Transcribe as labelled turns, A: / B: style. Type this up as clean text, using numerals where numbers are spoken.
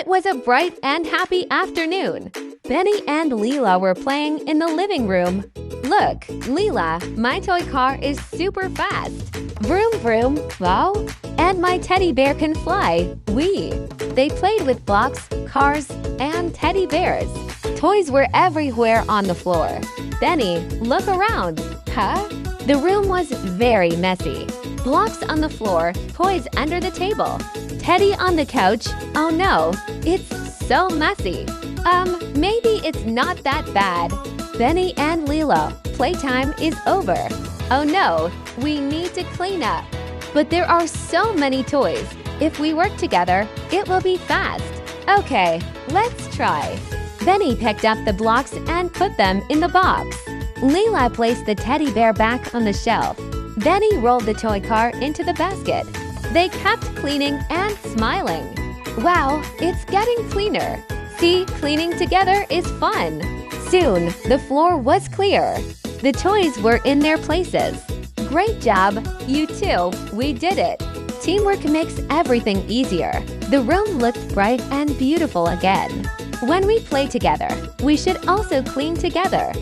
A: It was a bright and happy afternoon. Benny and Lila were playing in the living room. Look, Lila, my toy car is super fast. Vroom vroom, wow. And my teddy bear can fly. Wee. They played with blocks, cars, and teddy bears. Toys were everywhere on the floor. Benny, look around. Huh? The room was very messy. Blocks on the floor, toys under the table. Teddy on the couch. Oh no, it's so messy. Maybe it's not that bad. Benny and Lila, playtime is over. Oh no, we need to clean up. But there are so many toys. If we work together, it will be fast. Okay, let's try. Benny picked up the blocks and put them in the box. Lila placed the teddy bear back on the shelf. Benny rolled the toy car into the basket. They kept cleaning and smiling. Wow, it's getting cleaner. See, cleaning together is fun. Soon, the floor was clear. The toys were in their places. Great job, you two, we did it. Teamwork makes everything easier. The room looked bright and beautiful again. When we play together, we should also clean together.